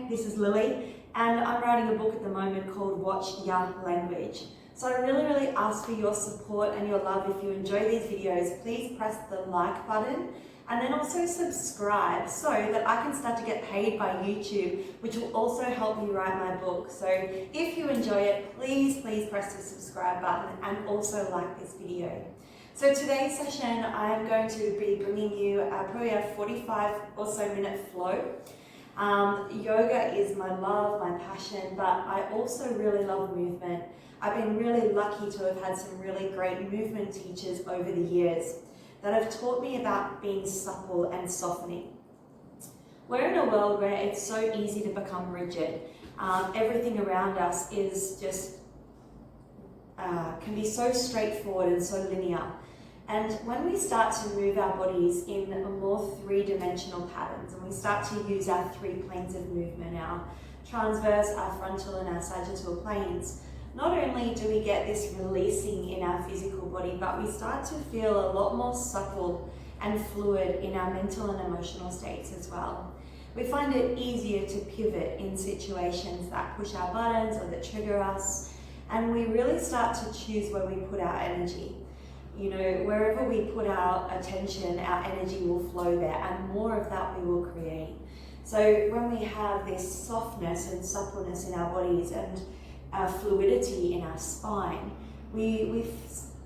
this is Lily, and I'm writing a book at the moment called Watch Ya Language. So I really ask for your support and your love. If you enjoy these videos, please press the like button and then also subscribe so that I can start to get paid by YouTube, which will also help me write my book. So if you enjoy it, please press the subscribe button and also like this video. So today's session, I'm going to be bringing you probably a 45 or so minute flow. Yoga is my love, my passion, but I also really love movement. I've been really lucky to have had some really great movement teachers over the years that have taught me about being supple and softening. We're in a world where it's so easy to become rigid. Everything around us is just, can be so straightforward and so linear. And when we start to move our bodies in a more three-dimensional patterns, and we start to use our three planes of movement, our transverse, our frontal, and our sagittal planes, not only do we get this releasing in our physical body, but we start to feel a lot more supple and fluid in our mental and emotional states as well. We find it easier to pivot in situations that push our buttons or that trigger us, and we really start to choose where we put our energy. You know, wherever we put our attention, our energy will flow there, and more of that we will create. So when we have this softness and suppleness in our bodies and fluidity in our spine, we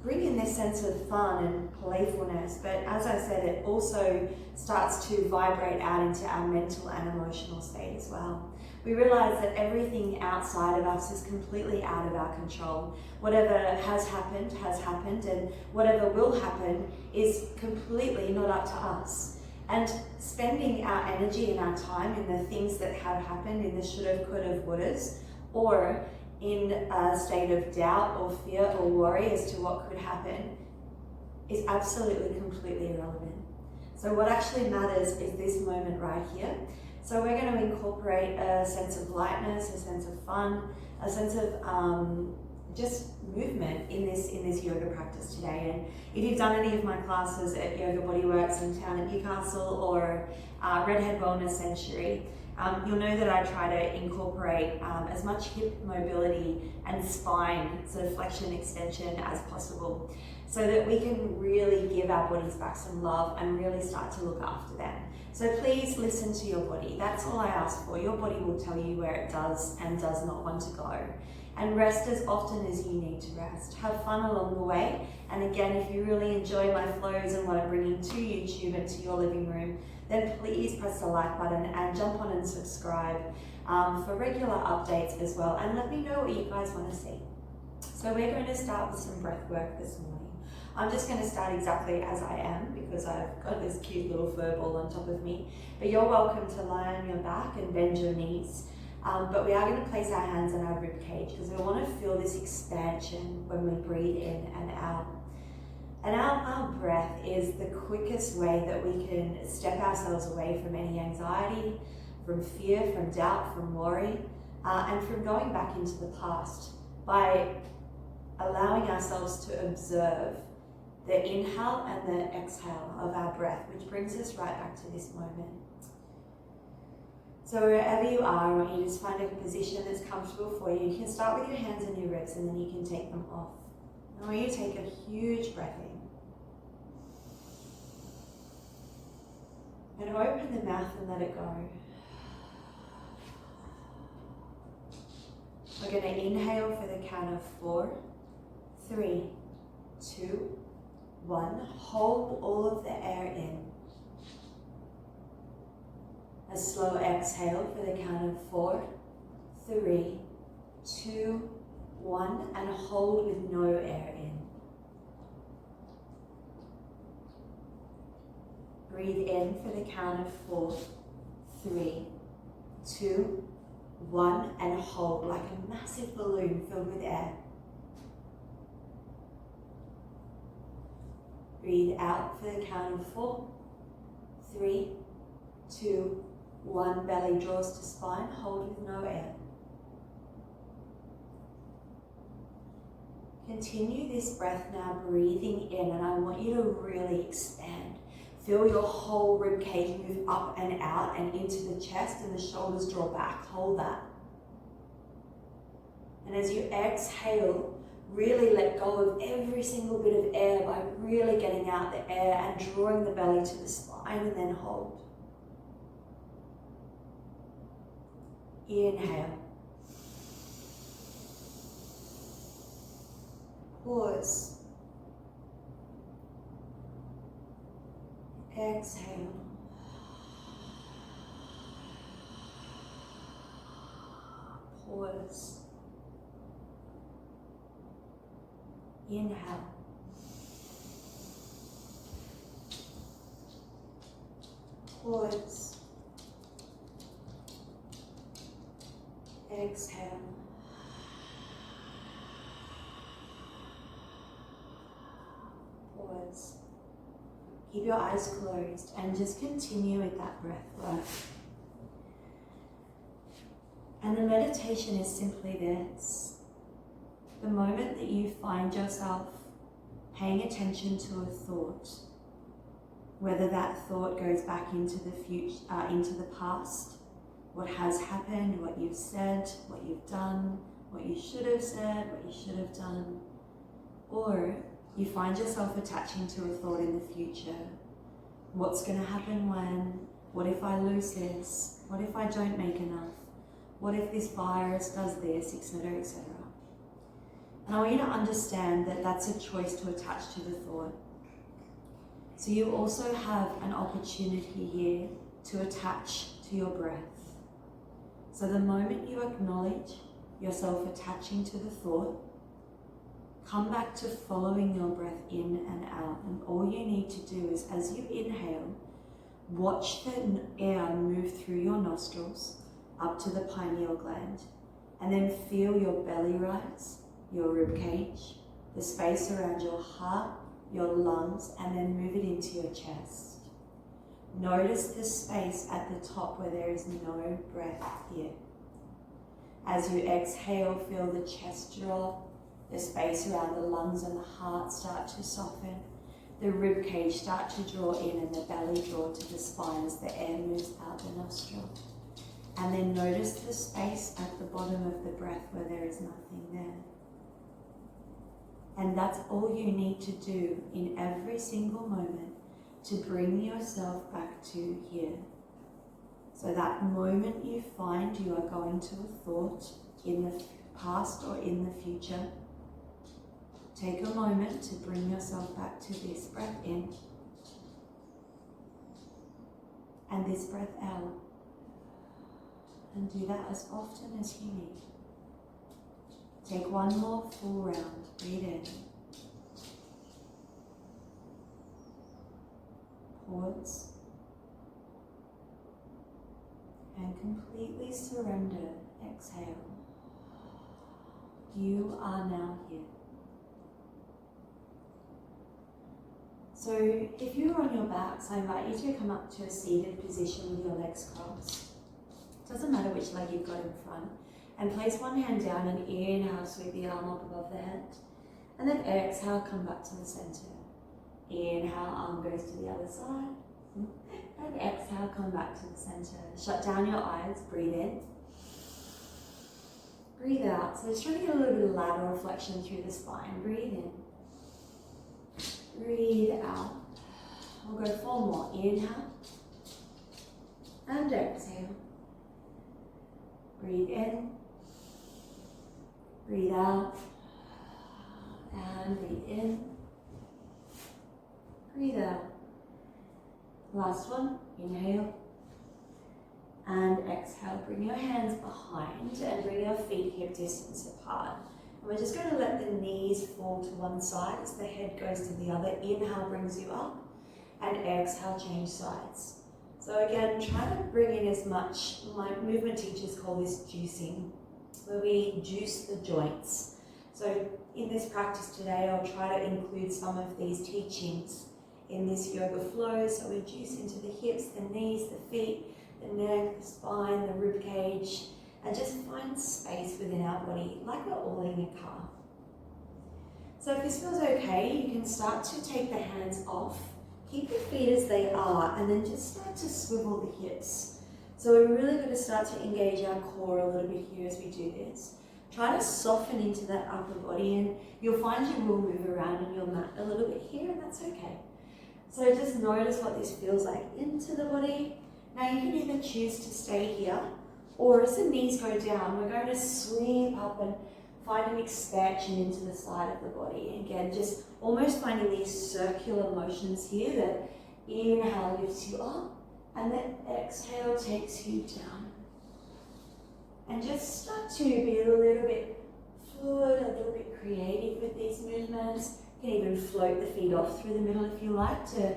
bring in this sense of fun and playfulness, but as I said, it also starts to vibrate out into our mental and emotional state as well. We realize that everything outside of us is completely out of our control. Whatever has happened, and whatever will happen is completely not up to us. And spending our energy and our time in the things that have happened, in the should've, could've, would'ves, or in a state of doubt or fear or worry as to what could happen, is absolutely completely irrelevant. So what actually matters is this moment right here. So we're going to incorporate a sense of lightness, a sense of fun, a sense of just movement in this yoga practice today. And if you've done any of my classes at Yoga Bodyworks in town at Newcastle or Redhead Wellness Century, you'll know that I try to incorporate as much hip mobility and spine sort of flexion extension as possible, so that we can really give our bodies back some love and really start to look after them. So please listen to your body. That's all I ask for. Your body will tell you where it does and does not want to go. And rest as often as you need to rest. Have fun along the way. And again, if you really enjoy my flows and what I'm bringing to YouTube and to your living room, then please press the like button and jump on and subscribe for regular updates as well. And let me know what you guys want to see. So we're going to start with some breath work this morning. I'm just going to start exactly as I am because I've got this cute little fur ball on top of me. But you're welcome to lie on your back and bend your knees. But we are going to place our hands on our rib cage because we want to feel this expansion when we breathe in and out. And our breath is the quickest way that we can step ourselves away from any anxiety, from fear, from doubt, from worry, and from going back into the past by allowing ourselves to observe the inhale and the exhale of our breath, which brings us right back to this moment. So wherever you are, I want you to just find a position that's comfortable for you. You can start with your hands on your ribs and then you can take them off. I want you to take a huge breath in. And open the mouth and let it go. We're going to inhale for the count of 4, 3, 2, 1. Hold all of the air in. A slow exhale for the count of 4, 3, 2, 1, and hold with no air in. Breathe in for the count of 4, 3, 2, 1, and hold like a massive balloon filled with air. Breathe out for the count of 4, 3, 2, 1. Belly draws to spine, hold with no air. Continue this breath now, breathing in, and I want you to really expand. Feel your whole rib cage move up and out and into the chest, and the shoulders draw back. Hold that. And as you exhale, really let go of every single bit of air by really getting out the air and drawing the belly to the spine, and then hold. Inhale. Pause. Exhale. Pause. Inhale. Pause. Exhale. Pause. Keep your eyes closed and just continue with that breath work. And the meditation is simply this. The moment that you find yourself paying attention to a thought, whether that thought goes back into the future, into the past, what has happened, what you've said, what you've done, what you should have said, what you should have done, or you find yourself attaching to a thought in the future. What's going to happen when? What if I lose this? What if I don't make enough? What if this virus does this, etc., etc.? And I want you to understand that that's a choice to attach to the thought. So you also have an opportunity here to attach to your breath. So the moment you acknowledge yourself attaching to the thought, come back to following your breath in and out. And all you need to do is, as you inhale, watch the air move through your nostrils up to the pineal gland, and then feel your belly rise, your rib cage, the space around your heart, your lungs, and then move it into your chest. Notice the space at the top where there is no breath here. As you exhale, feel the chest drop, the space around the lungs and the heart start to soften, the rib cage start to draw in, and the belly draw to the spine as the air moves out the nostril. And then notice the space at the bottom of the breath where there is nothing there. And that's all you need to do in every single moment to bring yourself back to here. So that moment you find you are going to a thought in the past or in the future, take a moment to bring yourself back to this breath in and this breath out. And do that as often as you need. Take one more full round. Breathe in. Pause. And completely surrender. Exhale. You are now here. So if you're on your backs, I invite you to come up to a seated position with your legs crossed. Doesn't matter which leg you've got in front. And place one hand down and inhale, sweep the arm up above the head. And then exhale, come back to the center. Inhale, arm goes to the other side. And exhale, come back to the center. Shut down your eyes, breathe in. Breathe out. So just trying to get a little bit of lateral flexion through the spine. Breathe in. Breathe out. We'll go 4 more. Inhale. And exhale. Breathe in, breathe out, and breathe in, breathe out. Last one, inhale, and exhale. Bring your hands behind and bring your feet hip distance apart. And we're just going to let the knees fall to one side as the head goes to the other. Inhale brings you up, and exhale, change sides. So again, try to bring in as much, my movement teachers call this juicing, where we juice the joints. So in this practice today, I'll try to include some of these teachings in this yoga flow. So we juice into the hips, the knees, the feet, the neck, the spine, the rib cage, and just find space within our body, like we're all in a car. So if this feels okay, you can start to take the hands off Keep your feet as they are and then just start to swivel the hips. So we're really going to start to engage our core a little bit here as we do this. Try to soften into that upper body, and you'll find you will move around on your mat a little bit here, and that's okay. So just notice what this feels like into the body. Now you can either choose to stay here, or as the knees go down, we're going to sweep up and find an expansion into the side of the body. Again, just almost finding these circular motions here that inhale lifts you up and then exhale takes you down. And just start to be a little bit fluid, a little bit creative with these movements. You can even float the feet off through the middle if you like to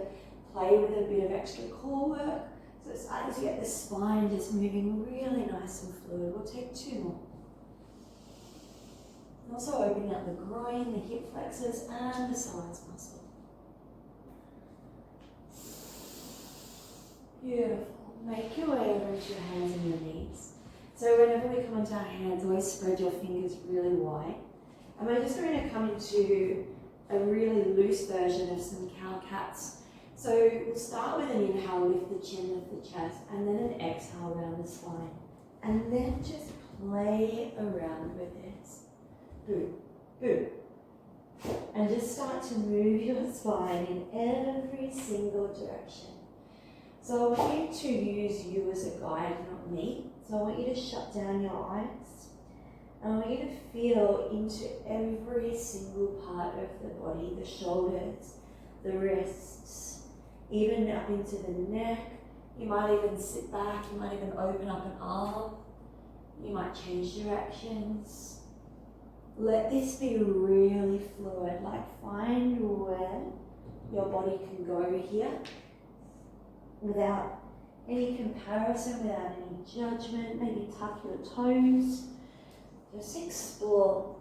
play with a bit of extra core work. So it's starting to get the spine just moving really nice and fluid. We'll take 2 more. And also opening up the groin, the hip flexors, and the sides muscle. Beautiful. Make your way over into your hands and your knees. So whenever we come onto our hands, always spread your fingers really wide. And we're just going to come into a really loose version of some cow-cats. So we'll start with an inhale, lift the chin, lift the chest, and then an exhale around the spine. And then just play around with this. Good, good. And just start to move your spine in every single direction. So I want you to use you as a guide, not me. So I want you to shut down your eyes. And I want you to feel into every single part of the body, the shoulders, the wrists, even up into the neck. You might even sit back, you might even open up an arm. You might change directions. Let this be really fluid, like find where your body can go here without any comparison, without any judgment. Maybe tuck your toes. Just explore.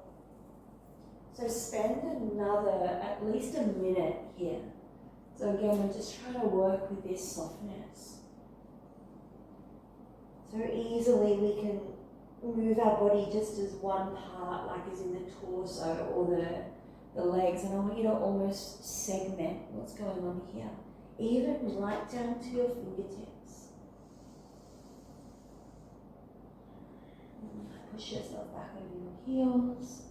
So spend another, at least a minute here. So again, we're just trying to work with this softness. So easily we can move our body just as one part, like as in the torso or the legs. And I want you to almost segment what's going on here, even right down to your fingertips. Push yourself back over your heels.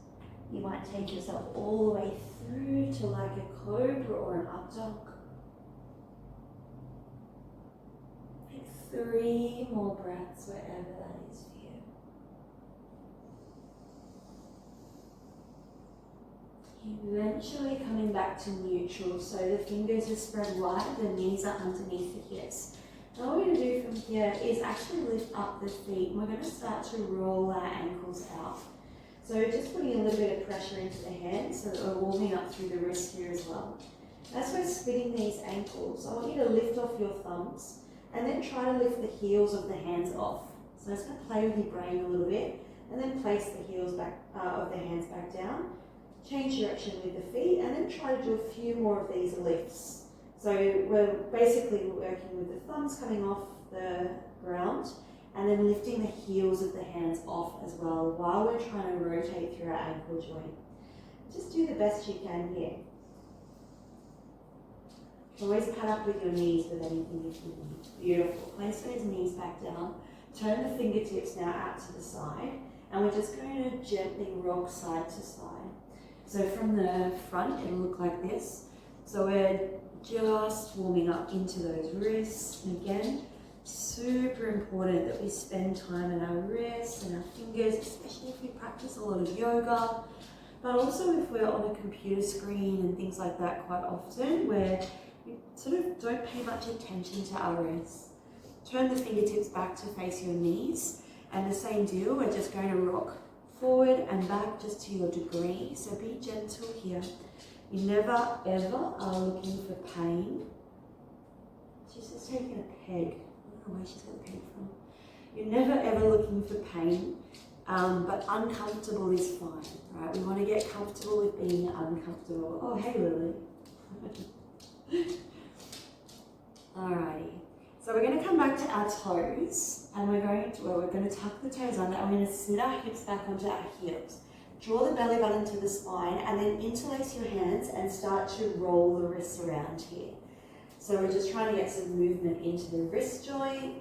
You might take yourself all the way through to like a cobra or an up dog. Take 3 more breaths wherever that is for you. Eventually coming back to neutral, so the fingers are spread wide, the knees are underneath the hips. Now what we're going to do from here is actually lift up the feet, and we're going to start to roll our ankles out. So just putting a little bit of pressure into the hands so that we're warming up through the wrist here as well. As we're splitting these ankles, I want you to lift off your thumbs and then try to lift the heels of the hands off. So it's going to play with your brain a little bit, and then place the heels back of the hands back down. Change direction with the feet, and then try to do a few more of these lifts. So we're basically working with the thumbs coming off the ground and then lifting the heels of the hands off as well while we're trying to rotate through our ankle joint. Just do the best you can here. Always pad up with your knees with anything if you need. Beautiful. Place those knees back down. Turn the fingertips now out to the side, and we're just going to gently rock side to side. So from the front, it'll look like this. So we're just warming up into those wrists. And again, super important that we spend time in our wrists and our fingers, especially if we practice a lot of yoga, but also if we're on a computer screen and things like that quite often, where we sort of don't pay much attention to our wrists. Turn the fingertips back to face your knees, and the same deal, we're just going to rock forward and back just to your degree. So be gentle here. You never ever are looking for pain. She's just taking a peg. I don't know where she's got the peg from. You're never ever looking for pain, but uncomfortable is fine, right? We want to get comfortable with being uncomfortable. Oh, hey, Lily. Alrighty. So we're going to come back to our toes, and we're going to tuck the toes under, and we're going to sit our hips back onto our heels. Draw the belly button to the spine, and then interlace your hands and start to roll the wrists around here. So we're just trying to get some movement into the wrist joint.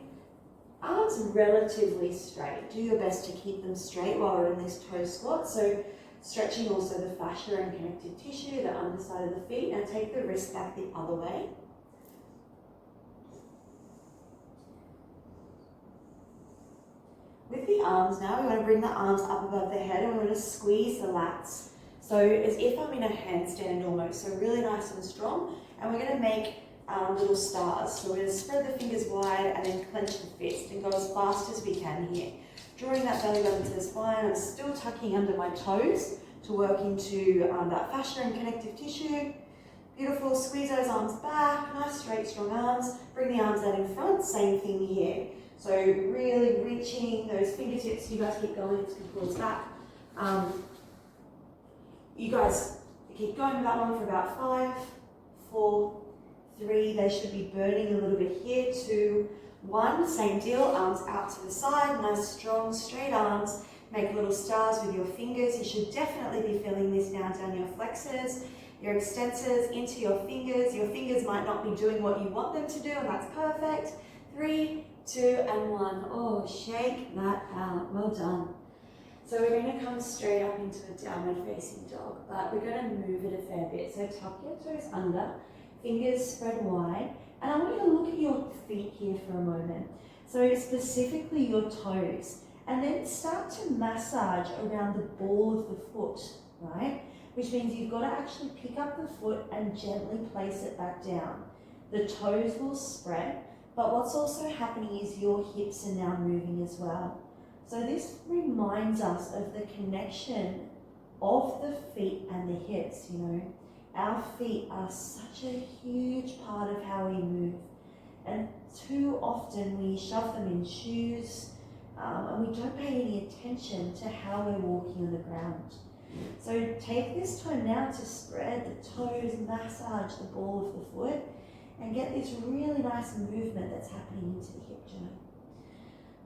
Arms relatively straight. Do your best to keep them straight while we're in this toe squat. So stretching also the fascia and connective tissue, the underside of the feet, and take the wrist back the other way. With the arms now, we want to bring the arms up above the head and we're going to squeeze the lats. So as if I'm in a handstand almost, so really nice and strong. And we're going to make little stars. So we're going to spread the fingers wide and then clench the fist and go as fast as we can here. Drawing that belly button to the spine, I'm still tucking under my toes to work into that fascia and connective tissue. Beautiful, squeeze those arms back, nice straight strong arms. Bring the arms out in front, same thing here. So really reaching those fingertips, you guys keep going, it's going to pull us back. You guys keep going with that one for about 5, 4, 3, they should be burning a little bit here, 2, 1, same deal, arms out to the side, nice strong straight arms, make little stars with your fingers. You should definitely be feeling this now down your flexors, your extensors, into your fingers might not be doing what you want them to do and that's perfect. 3, 2 and 1, oh shake that out, well done. So we're going to come straight up into a downward facing dog, but we're going to move it a fair bit. So tuck your toes under, fingers spread wide, and I want you to look at your feet here for a moment. So specifically your toes, and then start to massage around the ball of the foot, right? Which means you've got to actually pick up the foot and gently place it back down. The toes will spread, but what's also happening is your hips are now moving as well. So this reminds us of the connection of the feet and the hips, you know. Our feet are such a huge part of how we move. And too often we shove them in shoes and we don't pay any attention to how we're walking on the ground. So take this time now to spread the toes, massage the ball of the foot, and get this really nice movement that's happening into the hip joint.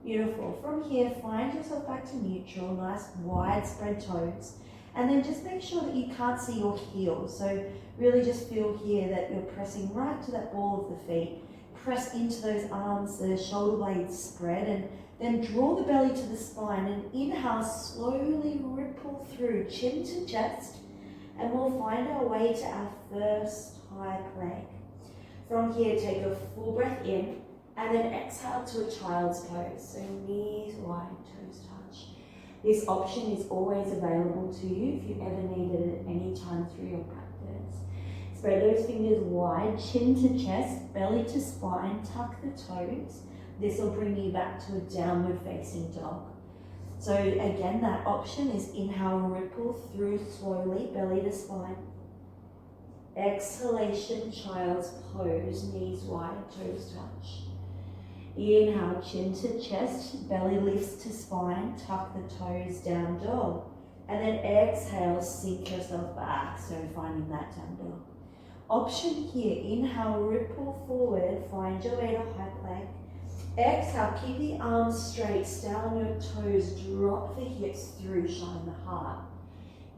Beautiful. From here, find yourself back to neutral, nice wide spread toes, and then just make sure that you can't see your heels. So really just feel here that you're pressing right to that ball of the feet. Press into those arms, the shoulder blades spread, and then draw the belly to the spine and inhale, slowly ripple through chin to chest, and we'll find our way to our first high plank. From here, take a full breath in and then exhale to a child's pose. So knees wide, toes touch. This option is always available to you if you ever need it at any time through your practice. Spread those fingers wide, chin to chest, belly to spine, tuck the toes. This will bring you back to a downward facing dog. So again, that option is inhale, ripple through slowly, belly to spine. Exhalation, child's pose, knees wide, toes touch. Inhale, chin to chest, belly lifts to spine, tuck the toes, down dog. And then exhale, sink yourself back, so finding that down dog. Option here, inhale, ripple forward, find your way to high plank. Exhale, keep the arms straight, stay on your toes, drop the hips through, shine the heart.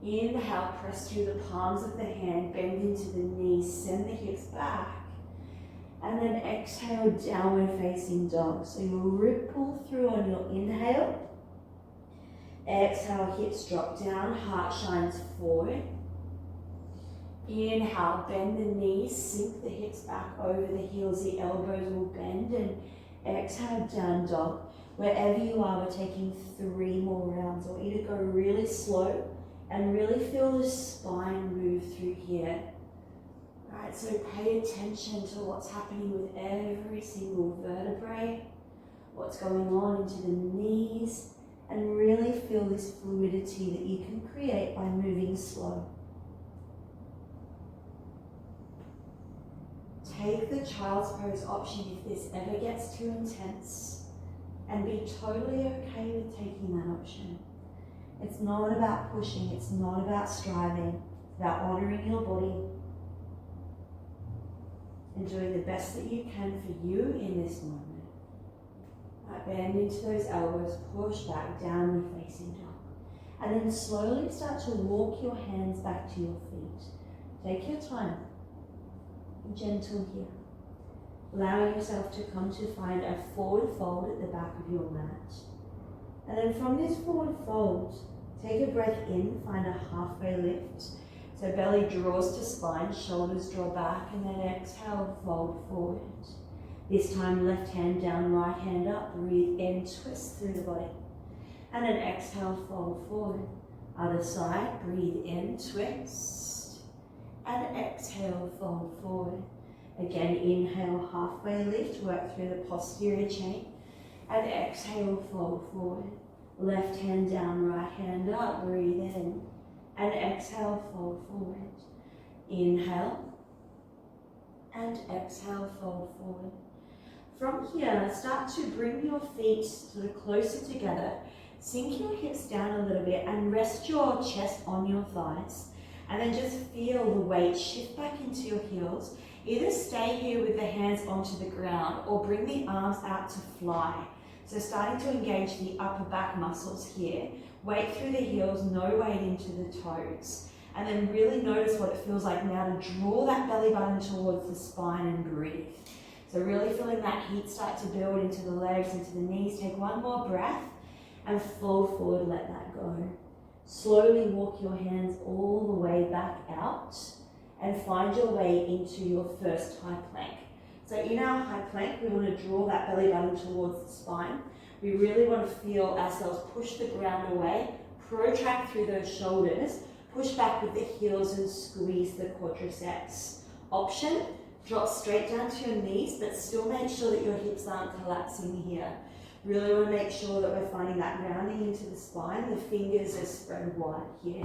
Inhale, press through the palms of the hand, bend into the knees, send the hips back. And then exhale, downward facing dog. So you'll ripple through on your inhale. Exhale, hips drop down, heart shines forward. Inhale, bend the knees, sink the hips back over the heels, the elbows will bend, and exhale, down dog. Wherever you are, we're taking 3 more rounds. I want you to go really slow and really feel the spine move through here. Alright, so pay attention to what's happening with every single vertebrae, what's going on into the knees, and really feel this fluidity that you can create by moving slow. Take the child's pose option if this ever gets too intense, and be totally okay with taking that option. It's not about pushing, it's not about striving, it's about honouring your body and doing the best that you can for you in this moment. Right, bend into those elbows, push back, downward facing dog. And then slowly start to walk your hands back to your feet. Take your time, be gentle here. allowing yourself to come to find a forward fold at the back of your mat. And then from this forward fold, take a breath in, find a halfway lift. So belly draws to spine, shoulders draw back, and then exhale, fold forward. This time left hand down, right hand up, breathe in, twist through the body. And then exhale, fold forward. Other side, breathe in, twist. And exhale, fold forward. Again, inhale, halfway lift, work through the posterior chain. And exhale, fold forward. Left hand down, right hand up, breathe in. And exhale, fold forward. Inhale. And exhale, fold forward. From here, start to bring your feet sort of closer together. Sink your hips down a little bit and rest your chest on your thighs. And then just feel the weight shift back into your heels. Either stay here with the hands onto the ground or bring the arms out to fly. So starting to engage the upper back muscles here. Weight through the heels, no weight into the toes. And then really notice what it feels like now to draw that belly button towards the spine and breathe. So really feeling that heat start to build into the legs, into the knees. Take one more breath and fold forward, let that go. Slowly walk your hands all the way back out and find your way into your first high plank. So in our high plank, we want to draw that belly button towards the spine. We really want to feel ourselves push the ground away, protract through those shoulders, push back with the heels and squeeze the quadriceps. Option, drop straight down to your knees, but still make sure that your hips aren't collapsing here. Really want to make sure that we're finding that rounding into the spine. The fingers are spread wide here.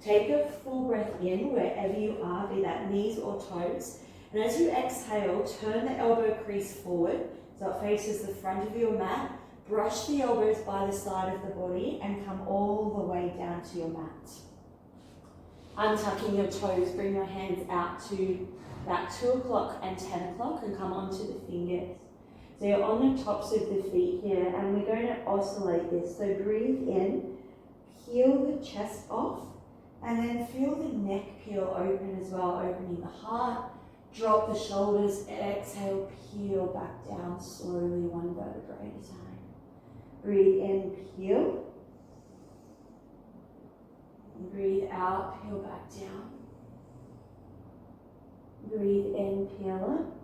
Take a full breath in wherever you are, be that knees or toes. And as you exhale, turn the elbow crease forward so it faces the front of your mat. Brush the elbows by the side of the body and come all the way down to your mat. Untucking your toes, bring your hands out to about 2 o'clock and 10 o'clock and come onto the fingers. So you're on the tops of the feet here and we're going to oscillate this. So breathe in, peel the chest off, and then feel the neck peel open as well, opening the heart. Drop the shoulders, exhale, peel back down slowly, one vertebrae at a time. Breathe in, peel. Breathe out, peel back down. Breathe in, peel up.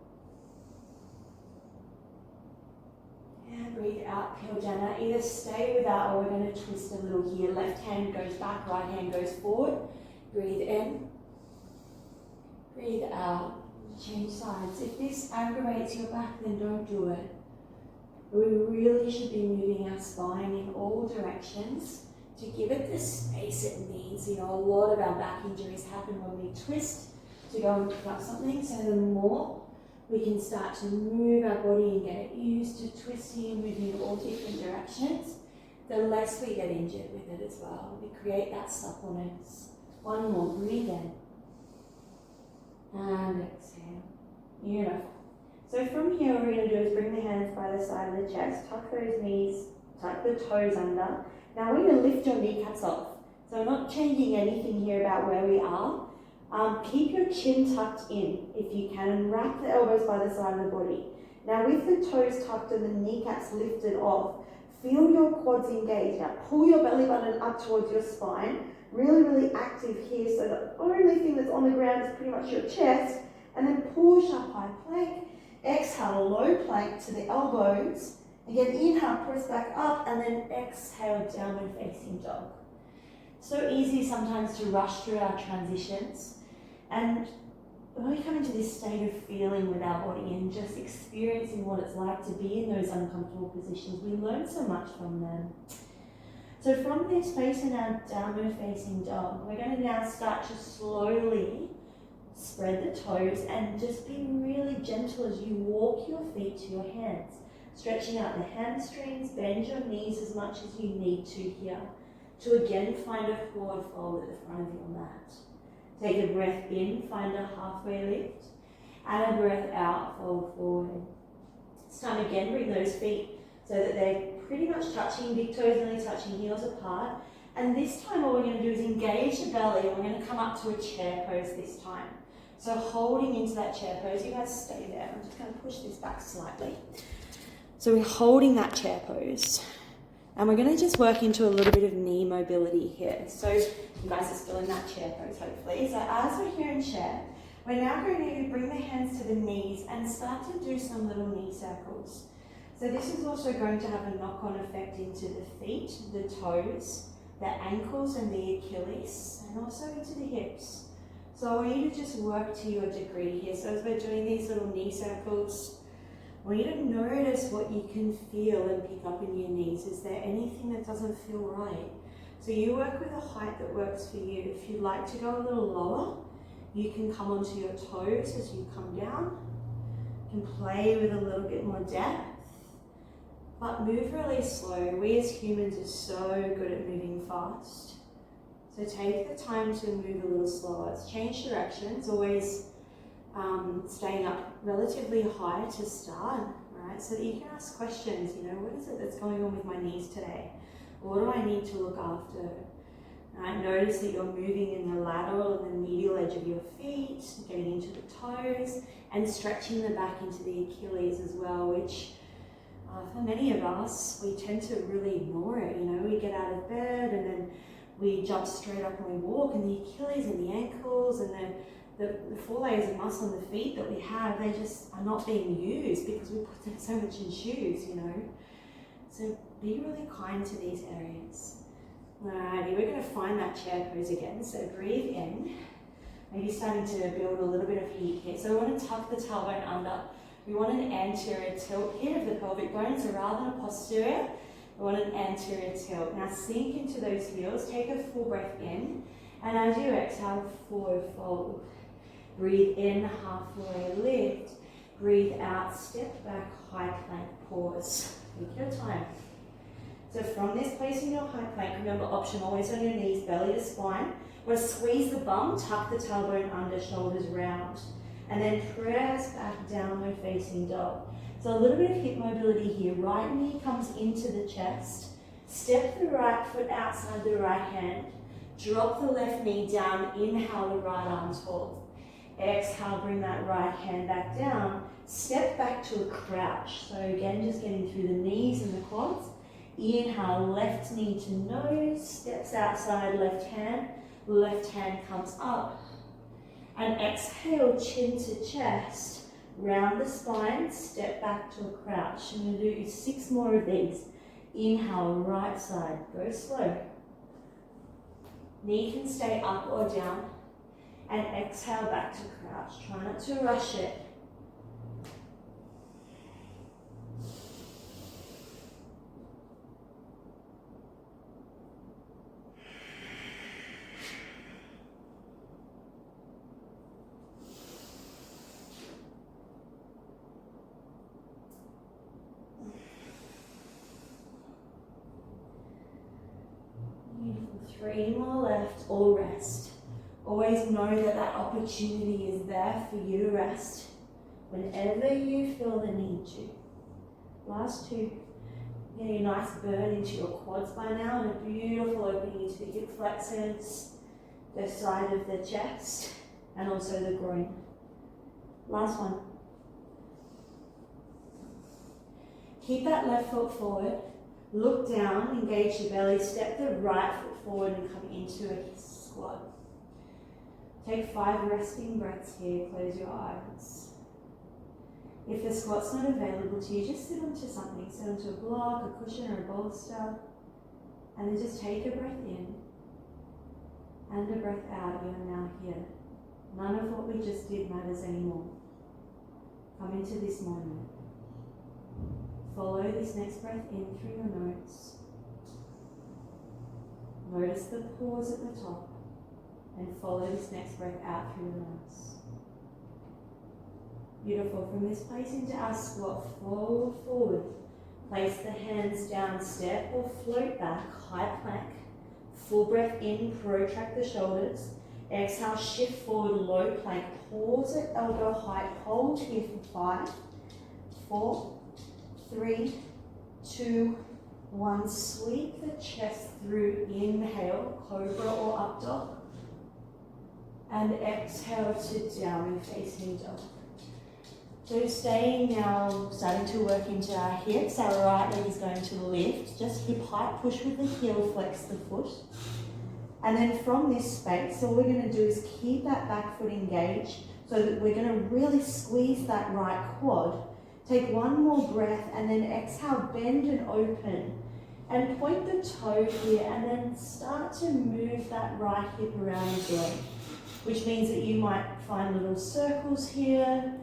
And breathe out, peel down. Now either stay with that or we're going to twist a little here. Left hand goes back, right hand goes forward. Breathe in. Breathe out. Change sides. If this aggravates your back, then don't do it. We really should be moving our spine in all directions to give it the space it needs. You know, a lot of our back injuries happen when we twist to go and pick up something. So the more we can start to move our body and get it used to twisting and moving in all different directions, the less we get injured with it as well. We create that suppleness. One more, breathe in. And exhale. Beautiful. So from here, what we're going to do is bring the hands by the side of the chest, tuck those knees, tuck the toes under. Now we're going to lift your kneecaps off. So we're not changing anything here about where we are. Keep your chin tucked in if you can and wrap the elbows by the side of the body. Now with the toes tucked and the kneecaps lifted off, feel your quads engaged. Now pull your belly button up towards your spine. Really, really active here. So the only thing that's on the ground is pretty much your chest. And then push up high plank. Exhale, low plank to the elbows. Again, inhale, press back up, and then exhale, downward facing dog. So easy sometimes to rush through our transitions. And when we come into this state of feeling with our body and just experiencing what it's like to be in those uncomfortable positions, we learn so much from them. So from this space in our downward facing dog, we're going to now start to slowly spread the toes and just be really gentle as you walk your feet to your hands. Stretching out the hamstrings, bend your knees as much as you need to here. To again find a forward fold at the front of your mat. Take a breath in, find a halfway lift, and a breath out, fold forward. This time again, bring those feet so that they're pretty much touching, big toes only touching heels apart. And this time what we're going to do is engage the belly and we're going to come up to a chair pose this time. So holding into that chair pose, you guys stay there. I'm just going to push this back slightly. So we're holding that chair pose. And we're going to just work into a little bit of knee mobility here. So you guys are still in that chair pose, hopefully. So as we're here in chair, we're now going to bring the hands to the knees and start to do some little knee circles. So this is also going to have a knock-on effect into the feet, the toes, the ankles and the Achilles, and also into the hips. So I want you to just work to your degree here. So as we're doing these little knee circles, I want you to notice what you can feel and pick up in your knees. Is there anything that doesn't feel right? So you work with a height that works for you. If you'd like to go a little lower, you can come onto your toes as you come down. You can play with a little bit more depth, but move really slow. We as humans are so good at moving fast. So take the time to move a little slower. It's change directions, always staying up relatively high to start, right? So that you can ask questions, you know, what is it that's going on with my knees today? What do I need to look after? Right? Notice that you're moving in the lateral and the medial edge of your feet, getting into the toes, and stretching the back into the Achilles as well, which for many of us, we tend to really ignore it. You know, we get out of bed and then we jump straight up and we walk, and the Achilles and the ankles and the 4 layers of muscle in the feet that we have, they just are not being used because we put so much in shoes, you know. So be really kind to these areas. Alrighty, we're going to find that chair pose again. So breathe in, maybe starting to build a little bit of heat here. So we want to tuck the tailbone under. We want an anterior tilt here of the pelvic bone, so rather than a posterior, we want an anterior tilt. Now sink into those heels, take a full breath in, and as you exhale, forward fold. Breathe in, halfway lift. Breathe out, step back, high plank, pause. Take your time. So from this place in your high plank, remember option always on your knees, belly to spine. We're going to squeeze the bum, tuck the tailbone under, shoulders round. And then press back, downward facing dog. So a little bit of hip mobility here. Right knee comes into the chest. Step the right foot outside the right hand. Drop the left knee down. Inhale the right arm tall. Exhale, bring that right hand back down. Step back to a crouch. So again, just getting through the knees and the quads. Inhale, left knee to nose. Steps outside, left hand comes up. And exhale, chin to chest. Round the spine, step back to a crouch. I'm going to do 6 more of these. Inhale, right side, go slow. Knee can stay up or down. And exhale back to crouch. Try not to rush it. Beautiful. 3 more left, or rest. Always know that that opportunity is there for you to rest whenever you feel the need to. Last 2. Getting a nice burn into your quads by now, and a beautiful opening into the hip flexors, the side of the chest, and also the groin. Last one. Keep that left foot forward. Look down, engage the belly, step the right foot forward and come into a squat. Take 5 resting breaths here, close your eyes. If the squat's not available to you, just sit onto something. Sit onto a block, a cushion or a bolster, and then just take a breath in and a breath out. You are now here. None of what we just did matters anymore. Come into this moment. Follow this next breath in through your nose. Notice the pause at the top. And follow this next breath out through the nose. Beautiful. From this place into our squat, fold forward. Place the hands down, step or float back, high plank. Full breath in, protract the shoulders. Exhale, shift forward, low plank. Pause at elbow height, hold here for 5, 4, 3, 2, 1. Sweep the chest through. Inhale, cobra or up dog. And exhale to downward facing dog. So staying now, starting to work into our hips. Our right leg is going to lift. Just hip height, push with the heel, flex the foot. And then from this space, all we're going to do is keep that back foot engaged so that we're going to really squeeze that right quad. Take one more breath and then exhale, bend and open. And point the toe here and then start to move that right hip around again, which means that you might find little circles here.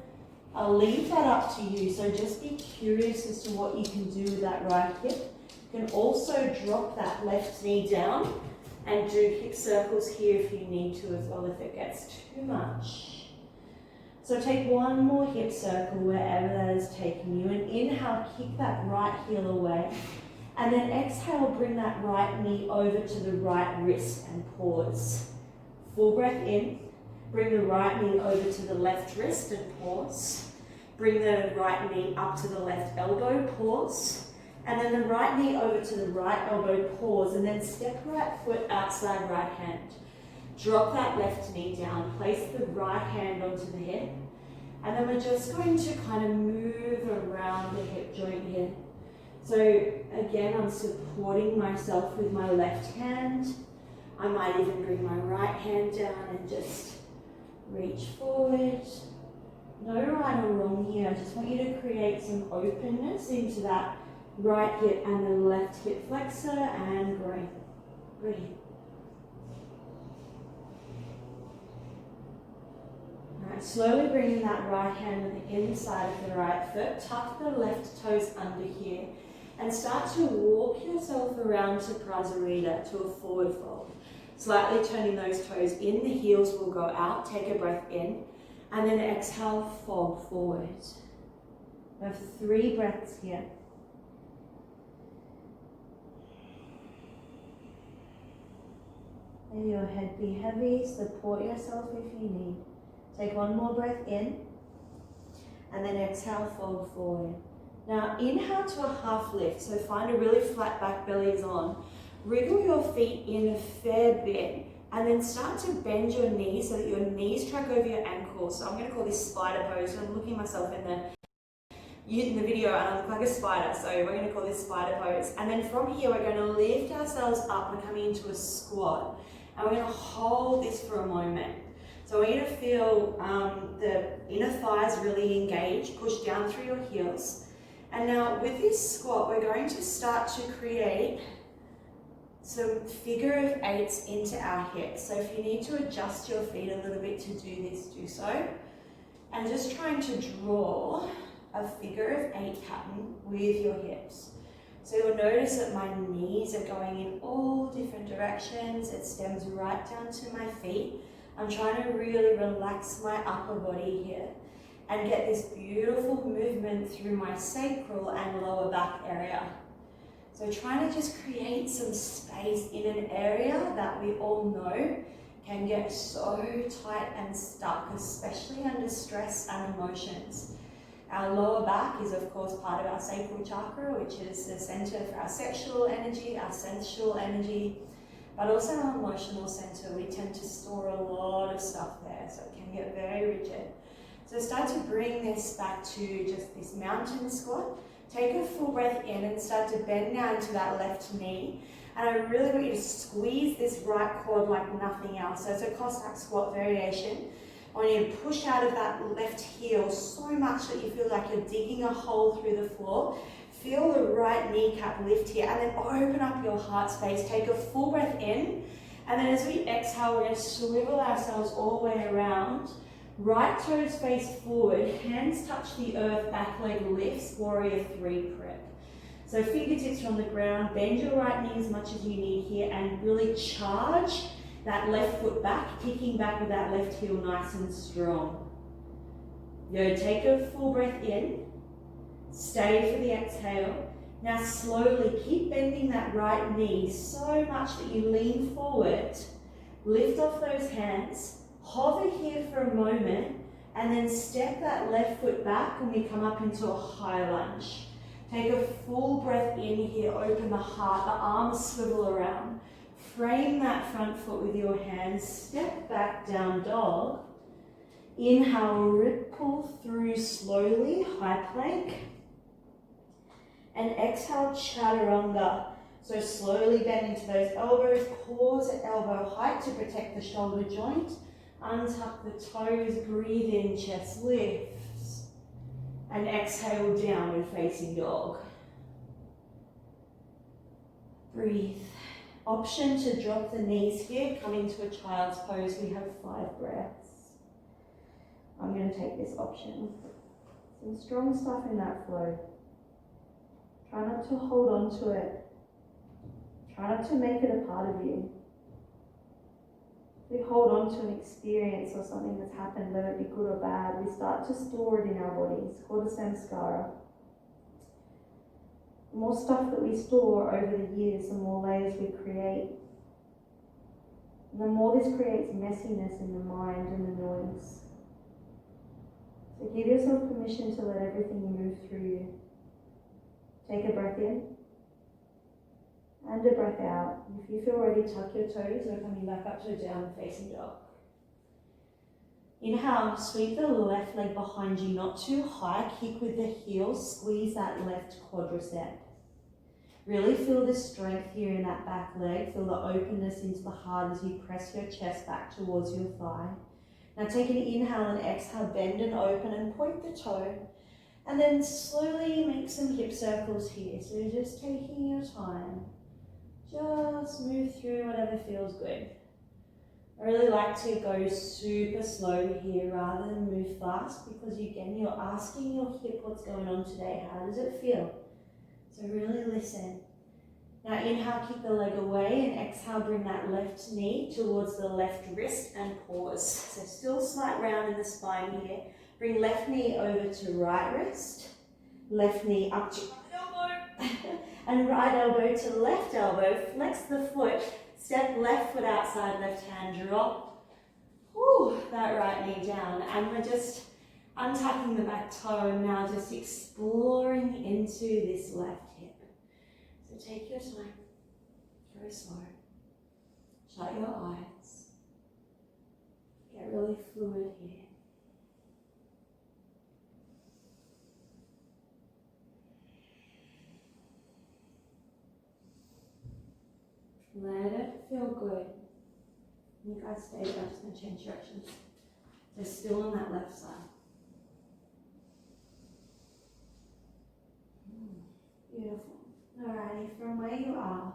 I'll leave that up to you, so just be curious as to what you can do with that right hip. You can also drop that left knee down and do hip circles here if you need to as well, if it gets too much. So take one more hip circle wherever that is taking you, and inhale, kick that right heel away. And then exhale, bring that right knee over to the right wrist and pause. Full breath in. Bring the right knee over to the left wrist and pause. Bring the right knee up to the left elbow, pause. And then the right knee over to the right elbow, pause. And then step right foot outside right hand. Drop that left knee down. Place the right hand onto the hip. And then we're just going to kind of move around the hip joint here. So again, I'm supporting myself with my left hand. I might even bring my right hand down and just reach forward. No right or wrong here. I just want you to create some openness into that right hip and the left hip flexor, and breathe. Breathe. Alright, slowly bringing that right hand to the inside of the right foot. Tuck the left toes under here and start to walk yourself around to Prasarita, to a forward fold. Slightly turning those toes in, the heels will go out. Take a breath in, and then exhale, fold forward. We have 3 breaths here. Let your head be heavy, support yourself if you need. Take one more breath in, and then exhale, fold forward. Now inhale to a half lift, so find a really flat back, belly is on. Wriggle your feet in a fair bit, and then start to bend your knees so that your knees track over your ankles. So I'm going to call this spider pose. I'm looking myself in the video and I look like a spider, so we're going to call this spider pose. And then from here we're going to lift ourselves up and coming into a squat, and we're going to hold this for a moment. So I want you to feel the inner thighs really engage, push down through your heels. And now with this squat, we're going to start to create some figure of 8s into our hips. So if you need to adjust your feet a little bit to do this, do so. And just trying to draw a figure of 8 pattern with your hips. So you'll notice that my knees are going in all different directions. It stems right down to my feet. I'm trying to really relax my upper body here and get this beautiful movement through my sacral and lower back area. So trying to just create some space in an area that we all know can get so tight and stuck, especially under stress and emotions. Our lower back is of course part of our sacral chakra, which is the center for our sexual energy, our sensual energy, but also our emotional center. We tend to store a lot of stuff there, so it can get very rigid. So start to bring this back to just this mountain squat. Take a full breath in and start to bend now into that left knee. And I really want you to squeeze this right quad like nothing else. So it's a Cossack squat variation. I want you to push out of that left heel so much that you feel like you're digging a hole through the floor. Feel the right kneecap lift here, and then open up your heart space. Take a full breath in, and then as we exhale, we're going to swivel ourselves all the way around. Right toes face forward, hands touch the earth, back leg lifts, warrior 3 prep. So fingertips from the ground, bend your right knee as much as you need here, and really charge that left foot back, kicking back with that left heel nice and strong. Yo, take a full breath in, stay for the exhale. Now slowly keep bending that right knee so much that you lean forward, lift off those hands, hover here for a moment, and then step that left foot back and we come up into a high lunge. Take a full breath in here, open the heart, the arms swivel around. frame that front foot with your hands, step back, down dog. Inhale, ripple through slowly, high plank. And exhale, chaturanga. So slowly bend into those elbows, pause at elbow height to protect the shoulder joint. Untuck the toes, breathe in, chest lifts. And exhale, downward facing dog. Breathe. Option to drop the knees here, come into a child's pose. We have 5 breaths. I'm going to take this option. Some strong stuff in that flow. Try not to hold on to it. Try not to make it a part of you. If we hold on to an experience or something that's happened, whether it be good or bad, we start to store it in our bodies. It's called a samskara. The more stuff that we store over the years, the more layers we create. And the more this creates messiness in the mind and the noise. So give yourself permission to let everything move through you. Take a breath in and a breath out. If you feel ready, tuck your toes. We're coming back up to a down facing dog. Inhale, sweep the left leg behind you, not too high. Kick with the heels, squeeze that left quadricep. Really feel the strength here in that back leg. Feel the openness into the heart as you press your chest back towards your thigh. Now take an inhale and exhale, bend and open and point the toe. And then slowly make some hip circles here. So you're just taking your time. Just move through whatever feels good. I really like to go super slow here rather than move fast, because again, you're asking your hip what's going on today. How does it feel? So really listen. Now inhale, kick the leg away, and exhale, bring that left knee towards the left wrist and pause. So still slight round in the spine here. Bring left knee over to right wrist, left knee up to right elbow, and right elbow to left elbow. Flex the foot, step left foot outside, left hand drop. Whew, that right knee down. And we're just untucking the back toe and now just exploring into this left hip. So take your time, go slow. Shut your eyes. Get really fluid here. Let it feel good. You guys stay there, I'm just going to change directions. So still on that left side. Beautiful. Alrighty, from where you are,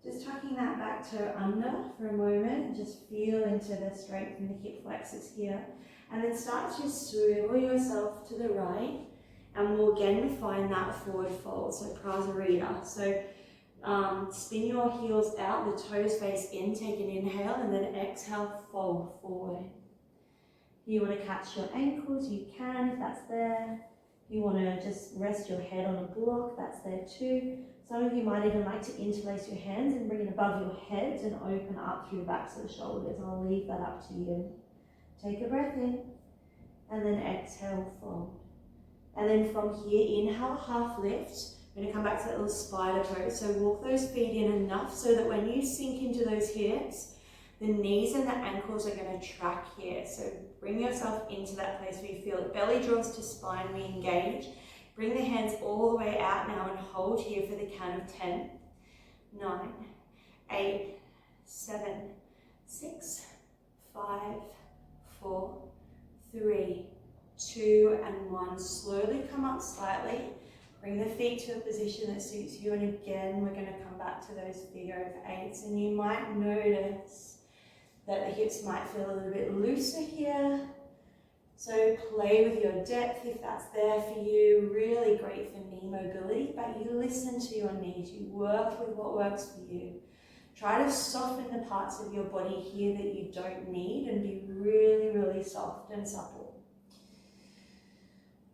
just tucking that back toe under for a moment. Just feel into the strength in the hip flexors here. And then start to swivel yourself to the right. And we'll again find that forward fold, so prasarita. So spin your heels out, the toes face in, take an inhale, and then exhale, fold forward. If you want to catch your ankles, you can if that's there. If you want to just rest your head on a block, that's there too. Some of you might even like to interlace your hands and bring it above your heads and open up through the backs of the shoulders. I'll leave that up to you. Take a breath in, and then exhale, fold. And then from here, inhale, half lift. We're going to come back to that little spider pose. So walk those feet in enough so that when you sink into those hips, the knees and the ankles are going to track here. So bring yourself into that place where you feel it. Belly draws to spine, we engage. Bring the hands all the way out now and hold here for the count of 10, 9, 8, 7, 6, 5, 4, 3, 2, and 1. Slowly come up slightly. Bring the feet to a position that suits you, and again, we're going to come back to those figure of 8s, and you might notice that the hips might feel a little bit looser here. So play with your depth if that's there for you. Really great for knee mobility, but you listen to your knees. You work with what works for you. Try to soften the parts of your body here that you don't need and be really, really soft and supple.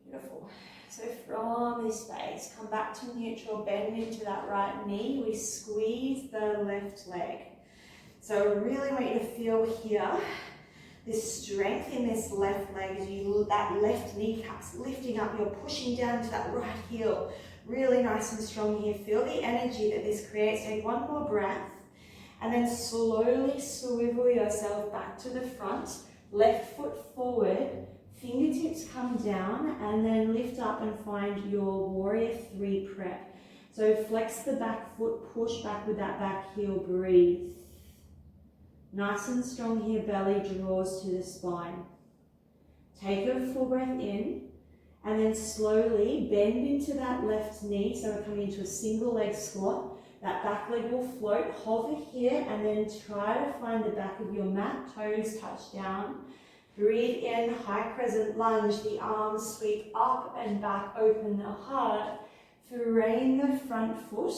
Beautiful. So from this space, come back to neutral, bend into that right knee. We squeeze the left leg. So I really want you to feel here this strength in this left leg as you that left kneecap's lifting up. You're pushing down to that right heel. Really nice and strong here. Feel the energy that this creates. Take one more breath. And then slowly swivel yourself back to the front, left foot forward, fingertips come down, and then lift up and find your warrior 3 prep. So flex the back foot, push back with that back heel, breathe. Nice and strong here, belly draws to the spine. Take a full breath in, and then slowly bend into that left knee, so we're coming into a single leg squat. That back leg will float, hover here, and then try to find the back of your mat, toes touch down. Breathe in, high crescent lunge, the arms sweep up and back, open the heart. Frame the front foot,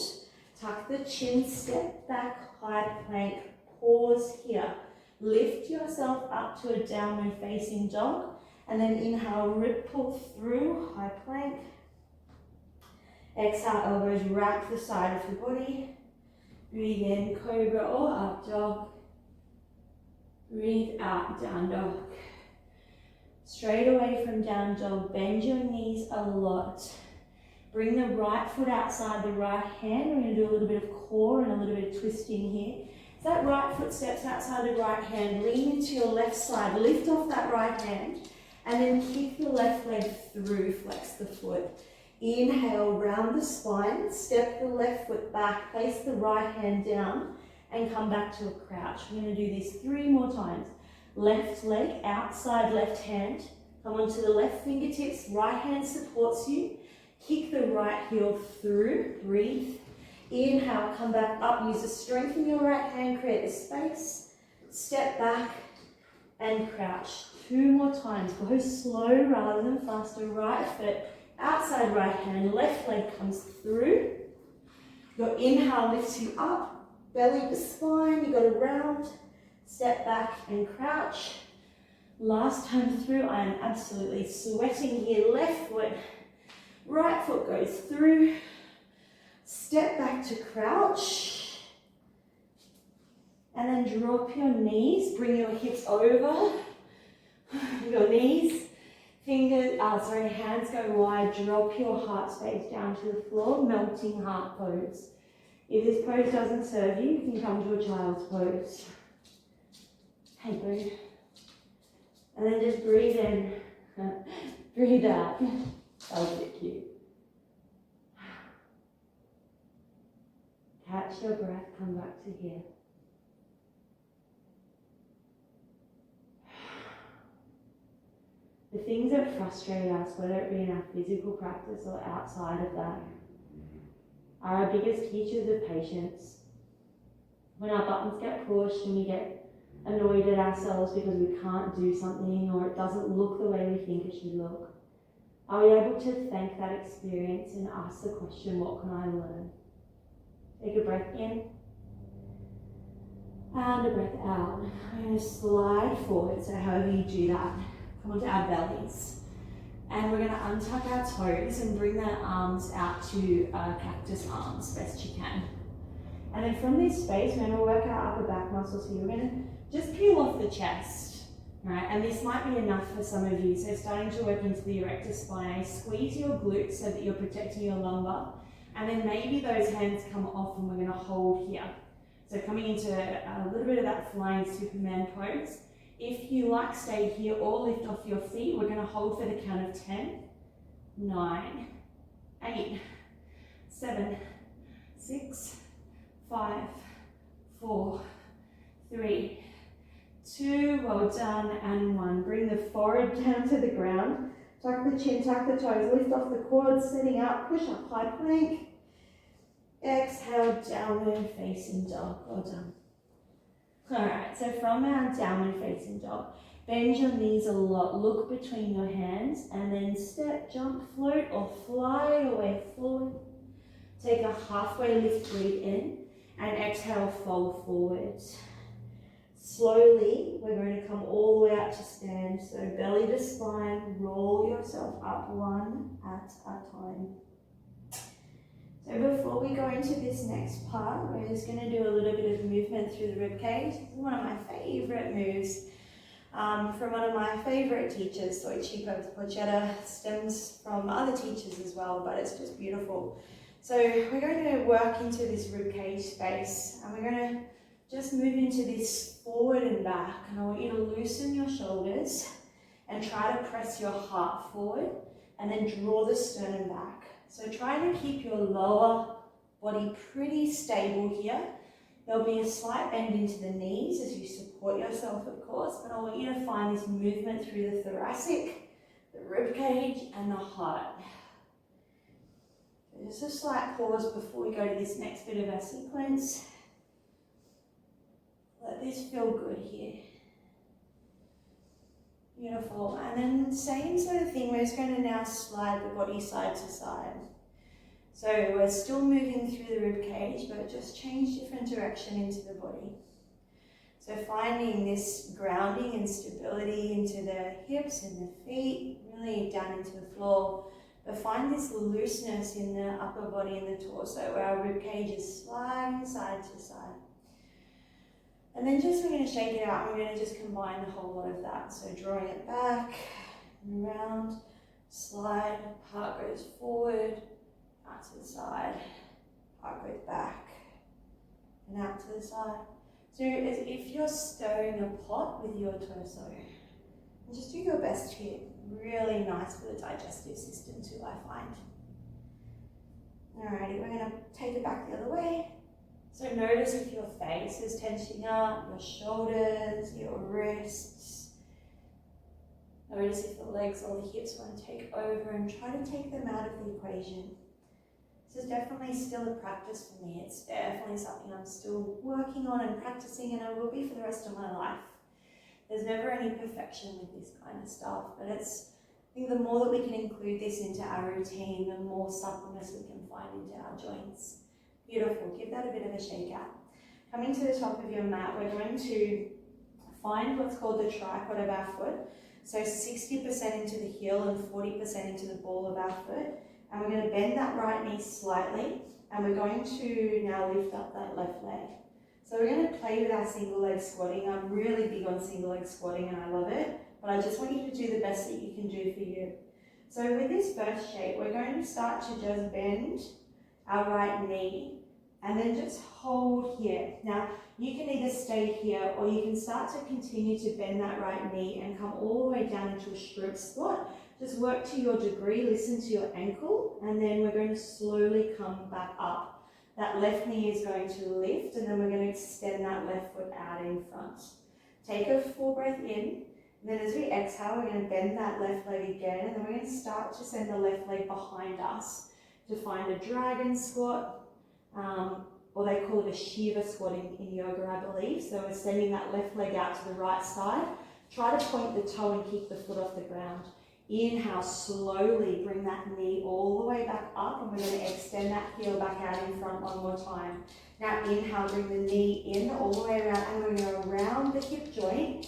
tuck the chin, step back, high plank, pause here. Lift yourself up to a downward facing dog, and then inhale, ripple through, high plank. Exhale, elbows wrap the side of the body. Breathe in, cobra or up dog. Breathe out, down dog. Straight away from down dog, bend your knees a lot. Bring the right foot outside the right hand. We're going to do a little bit of core and a little bit of twisting here. So that right foot steps outside the right hand, lean into your left side, lift off that right hand, and then kick the left leg through, flex the foot. Inhale, round the spine, step the left foot back, place the right hand down, and come back to a crouch. We're going to do this 3 more times. Left leg, outside left hand, come onto the left fingertips, right hand supports you. Kick the right heel through, breathe. Inhale, come back up, use the strength in your right hand, create the space. Step back and crouch. 2 more times, go slow rather than faster. Right foot, outside right hand, left leg comes through. Your inhale lifts you up, belly to spine, you got to round. Step back and crouch. Last time through, I am absolutely sweating here. Left foot, right foot goes through, step back to crouch, and then drop your knees, bring your hips over, your knees, hands go wide, drop your heart space down to the floor, melting heart pose. If this pose doesn't serve you, you can come to a child's pose. Hey, boo. And then just breathe in, breathe out. That was a bit cute. Catch your breath, come back to here. The things that frustrate us, whether it be in our physical practice or outside of that, are our biggest teachers of patience. When our buttons get pushed and we get annoyed at ourselves because we can't do something or it doesn't look the way we think it should look, are we able to thank that experience and ask the question, what can I learn? Take a breath in and a breath out. We're going to slide forward, so however you do that, come onto our bellies. And we're going to untuck our toes and bring the arms out to cactus arms, best you can. And then from this space, we're going to work our upper back muscles here. We're going to just peel off the chest, right? And this might be enough for some of you. So starting to work into the erector spinae, squeeze your glutes so that you're protecting your lumbar. And then maybe those hands come off and we're going to hold here. So coming into a little bit of that flying Superman pose. If you like, stay here or lift off your feet. We're going to hold for the count of 10, 9, 8, 7, 6, 5, 4, 3, 2, well done, and 1. Bring the forehead down to the ground. Tuck the chin, tuck the toes, lift off the quads, sitting up, push up, high plank. Exhale, downward facing dog, well done. Alright, so from our downward facing dog, bend your knees a lot, look between your hands, and then step, jump, float, or fly your way forward. Take a halfway lift, breathe in, and exhale, fold forward. Slowly, we're going to come all the way out to stand. So belly to spine, roll yourself up one at a time. So before we go into this next part, we're just going to do a little bit of movement through the rib cage. This is one of my favorite moves from one of my favorite teachers, Soichi Pochetta. Stems from other teachers as well, but it's just beautiful. So we're going to work into this rib cage space, and we're going to just move into this forward and back, and I want you to loosen your shoulders and try to press your heart forward and then draw the sternum back. So try to keep your lower body pretty stable here. There'll be a slight bend into the knees as you support yourself, of course, but I want you to find this movement through the thoracic, the rib cage, and the heart. So just a slight pause before we go to this next bit of our sequence. Let this feel good here. Beautiful. And then same sort of thing, we're just going to now slide the body side to side. So we're still moving through the rib cage, but just change different direction into the body. So finding this grounding and stability into the hips and the feet, really down into the floor. But find this looseness in the upper body and the torso where our rib cage is sliding side to side. And then we're going to shake it out, and we're going to just combine the whole lot of that. So drawing it back and around, slide, heart goes forward, out to the side, heart goes back and out to the side. So as if you're stirring a pot with your torso. And just do your best here. Really nice for the digestive system too, I find. Alrighty, we're going to take it back the other way. So notice if your face is tensing up, your shoulders, your wrists. Notice if the legs or the hips want to take over, and try to take them out of the equation. This is definitely still a practice for me. It's definitely something I'm still working on and practicing, and I will be for the rest of my life. There's never any perfection with this kind of stuff, but I think the more that we can include this into our routine, the more suppleness we can find into our joints. Beautiful, give that a bit of a shake out. Coming to the top of your mat, we're going to find what's called the tripod of our foot. So 60% into the heel and 40% into the ball of our foot. And we're going to bend that right knee slightly, and we're going to now lift up that left leg. So we're going to play with our single leg squatting. I'm really big on single leg squatting and I love it, but I just want you to do the best that you can do for you. So with this first shape, we're going to start to just bend our right knee and then just hold here. Now, you can either stay here or you can start to continue to bend that right knee and come all the way down into a stroke squat. Just work to your degree, listen to your ankle, and then we're going to slowly come back up. That left knee is going to lift, and then we're going to extend that left foot out in front. Take a full breath in, and then as we exhale, we're going to bend that left leg again, and then we're going to start to send the left leg behind us to find a dragon squat, or they call it a Shiva squat in yoga, I believe. So we're sending that left leg out to the right side. Try to point the toe and keep the foot off the ground. Inhale, slowly bring that knee all the way back up, and we're going to extend that heel back out in front one more time. Now inhale, bring the knee in all the way around, and we're going to round the hip joint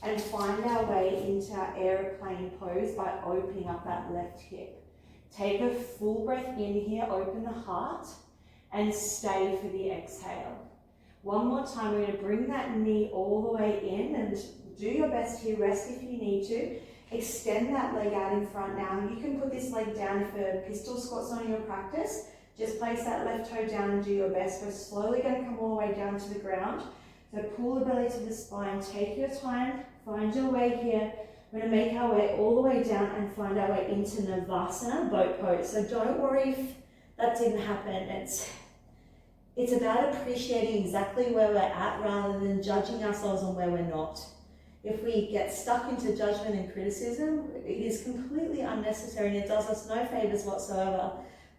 and find our way into our aeroplane pose by opening up that left hip. Take a full breath in here, open the heart, and stay for the exhale. One more time, we're going to bring that knee all the way in, and do your best here, rest if you need to. Extend that leg out in front now. You can put this leg down for pistol squats on your practice. Just place that left toe down and do your best. We're slowly going to come all the way down to the ground. So pull the belly to the spine, take your time, find your way here. We're going to make our way all the way down and find our way into Navasana, boat pose. So don't worry if that didn't happen. It's about appreciating exactly where we're at rather than judging ourselves on where we're not. If we get stuck into judgment and criticism, it is completely unnecessary and it does us no favors whatsoever.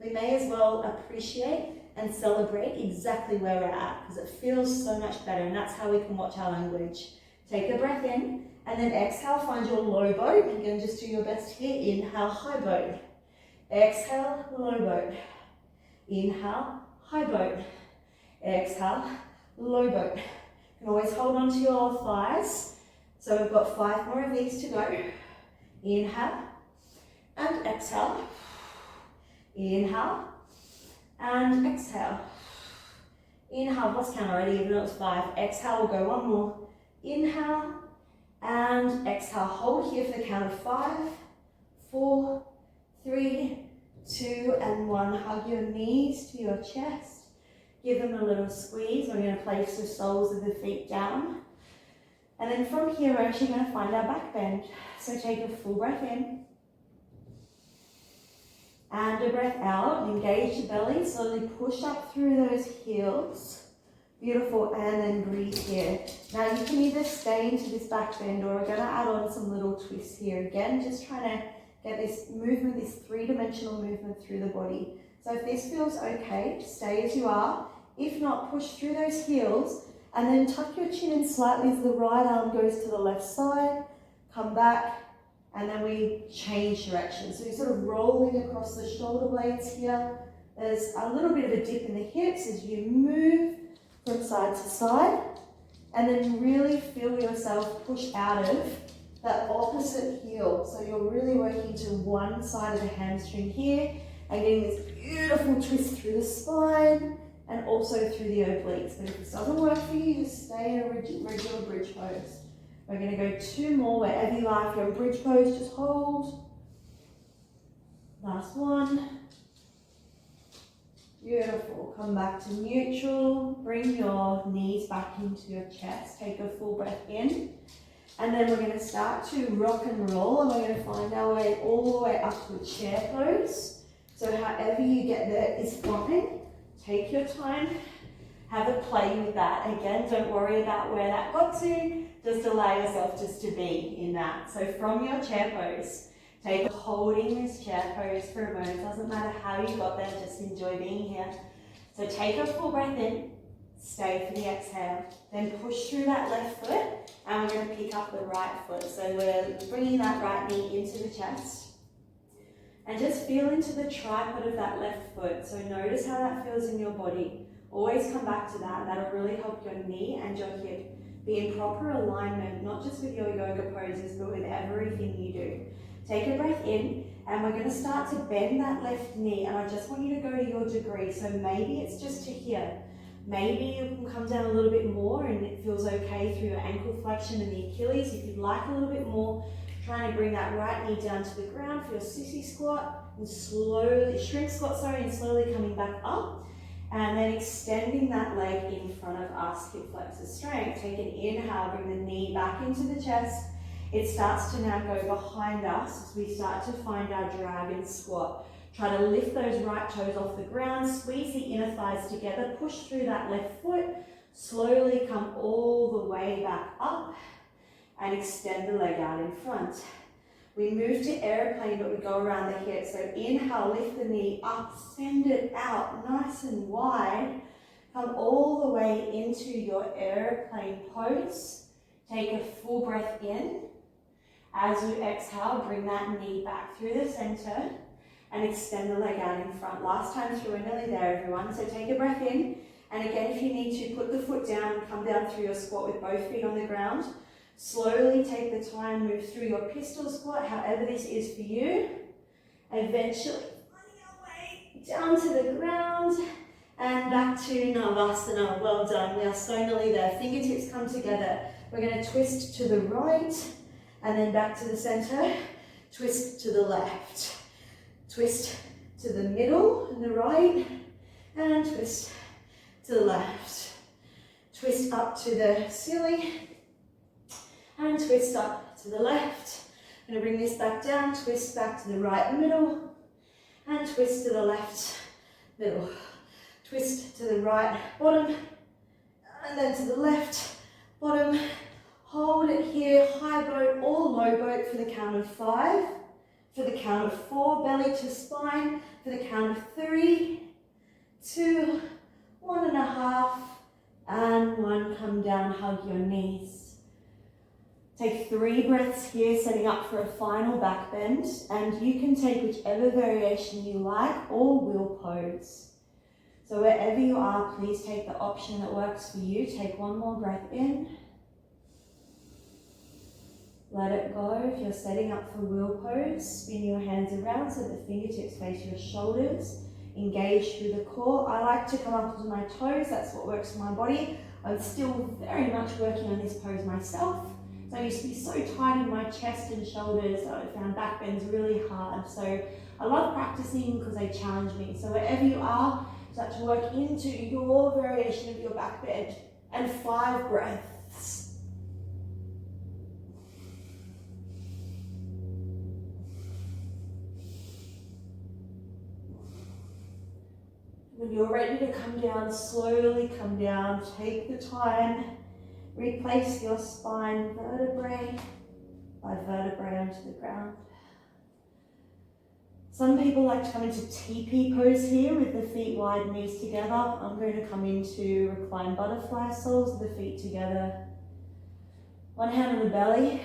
We may as well appreciate and celebrate exactly where we're at, because it feels so much better, and that's how we can watch our language. Take a breath in, and then exhale, find your low boat. Again, just do your best here. Inhale, high boat. Exhale, low boat. Inhale, high boat. Exhale, low boat. You can always hold on to your thighs. So we've got 5 more of these to go. Inhale and exhale. Inhale and exhale. Inhale, I've lost count already, even though it was 5. Exhale, we'll go 1 more. Inhale and exhale. Hold here for the count of 5, 4, 3, 2, and 1. Hug your knees to your chest. Give them a little squeeze. We're going to place the soles of the feet down. And then from here, we're actually going to find our back bend. So take a full breath in. And a breath out. Engage the belly. Slowly push up through those heels. Beautiful. And then breathe here. Now you can either stay into this back bend or we're going to add on some little twists here. Again, just trying to get this movement, this three-dimensional movement through the body. So if this feels okay, stay as you are. If not, push through those heels and then tuck your chin in slightly as the right arm goes to the left side. Come back and then we change direction. So you're sort of rolling across the shoulder blades here. There's a little bit of a dip in the hips as you move from side to side. And then really feel yourself push out of that opposite heel. So you're really working to one side of the hamstring here and getting this beautiful twist through the spine and also through the obliques. But if this doesn't work for you, just stay in a regular bridge pose. We're going to go 2 more wherever you are. If you're in bridge pose, just hold. Last one. Beautiful. Come back to neutral. Bring your knees back into your chest. Take a full breath in. And then we're going to start to rock and roll, and we're going to find our way all the way up to a chair pose. So however you get there is fine. Take your time. Have a play with that. Again, don't worry about where that got to. Just allow yourself just to be in that. So from your chair pose, take holding this chair pose for a moment. Doesn't matter how you got there, just enjoy being here. So take a full breath in. Stay for the exhale. Then push through that left foot and we're going to pick up the right foot. So we're bringing that right knee into the chest. And just feel into the tripod of that left foot. So notice how that feels in your body. Always come back to that. That'll really help your knee and your hip be in proper alignment, not just with your yoga poses, but with everything you do. Take a breath in and we're going to start to bend that left knee. And I just want you to go to your degree. So maybe it's just to here. Maybe you can come down a little bit more and it feels okay through your ankle flexion and the Achilles. If you'd like a little bit more, trying to bring that right knee down to the ground for your sissy squat and shrink squat, and slowly coming back up. And then extending that leg in front of us, hip flexor strength. Take an inhale, bring the knee back into the chest. It starts to now go behind us as we start to find our dragon squat. Try to lift those right toes off the ground, squeeze the inner thighs together, push through that left foot, slowly come all the way back up and extend the leg out in front. We move to airplane, but we go around the hips. So inhale, lift the knee up, send it out nice and wide. Come all the way into your airplane pose. Take a full breath in. As you exhale, bring that knee back through the center and extend the leg out in front. Last time through, we're nearly there, everyone. So take a breath in. And again, if you need to, put the foot down, come down through your squat with both feet on the ground. Slowly take the time, move through your pistol squat, however this is for you. Eventually, finding our way down to the ground and back to Navasana. Well done, we are so nearly there. Fingertips come together. We're going to twist to the right and then back to the center. Twist to the left. Twist to the middle and the right. And twist to the left. Twist up to the ceiling. And twist up to the left. I'm going to bring this back down, twist back to the right middle, and twist to the left middle. Twist to the right bottom, and then to the left bottom. Hold it here, high boat or low boat for the count of 5. For the count of 4, belly to spine. For the count of 3, 2, 1.5, and 1. Come down, hug your knees. Take 3 breaths here, setting up for a final back bend, and you can take whichever variation you like or will pose. So wherever you are, please take the option that works for you. Take 1 more breath in. Let it go. If you're setting up for wheel pose, spin your hands around so the fingertips face your shoulders. Engage through the core. I like to come up to my toes. That's what works for my body. I'm still very much working on this pose myself. So I used to be so tight in my chest and shoulders that I found back bends really hard. So I love practicing because they challenge me. So wherever you are, Start to work into your variation of your back bend. And 5 breaths. When you're ready to come down, slowly come down. Take the time. Replace your spine vertebrae by vertebrae onto the ground. Some people like to come into teepee pose here with the feet wide, knees together. I'm going to come into reclined butterfly, soles of the feet together. One hand on the belly,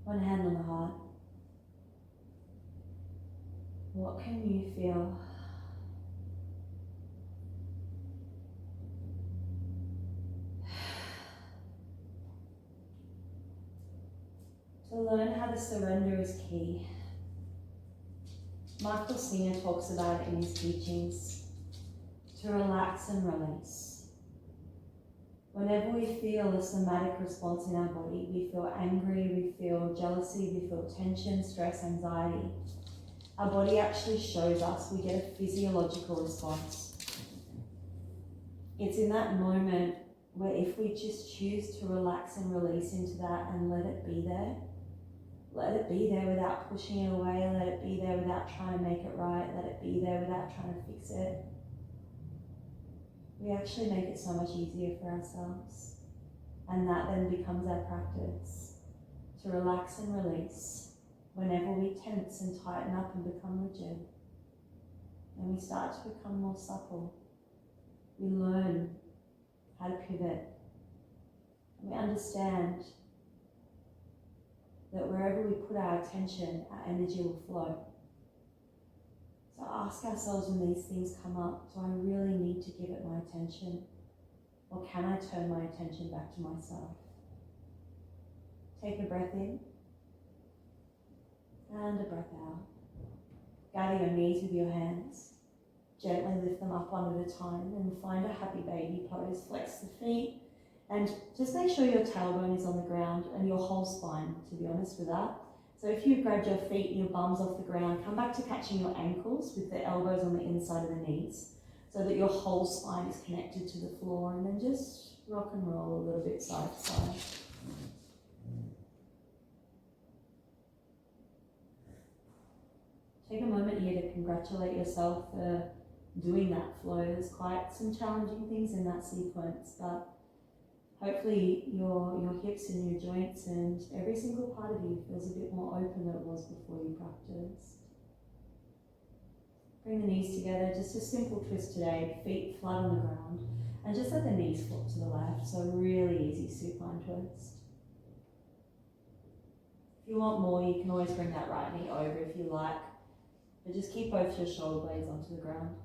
one hand on the heart. What can you feel? To learn how to surrender is key. Michael Singer talks about it in his teachings, to relax and release. Whenever we feel a somatic response in our body, we feel angry, we feel jealousy, we feel tension, stress, anxiety, our body actually shows us, we get a physiological response. It's in that moment where if we just choose to relax and release into that and let it be there without pushing it away, let it be there without trying to make it right, let it be there without trying to fix it, we actually make it so much easier for ourselves. And that then becomes our practice, to relax and release whenever we tense and tighten up and become rigid. And we start to become more supple. We learn how to pivot. And we understand that wherever we put our attention, our energy will flow. So ask ourselves when these things come up, do I really need to give it my attention? Or can I turn my attention back to myself? Take a breath in and a breath out. Gather your knees with your hands. Gently lift them up one at a time and find a happy baby pose. Flex the feet. And just make sure your tailbone is on the ground and your whole spine, to be honest with that. So if you've grabbed your feet and your bums off the ground, come back to catching your ankles with the elbows on the inside of the knees so that your whole spine is connected to the floor, and then just rock and roll a little bit side to side. Take a moment here to congratulate yourself for doing that flow. There's quite some challenging things in that sequence, but hopefully your hips and your joints and every single part of you feels a bit more open than it was before you practiced. Bring the knees together, just a simple twist today, feet flat on the ground, and just let the knees flip to the left, so really easy supine twist. If you want more, you can always bring that right knee over if you like, but just keep both your shoulder blades onto the ground.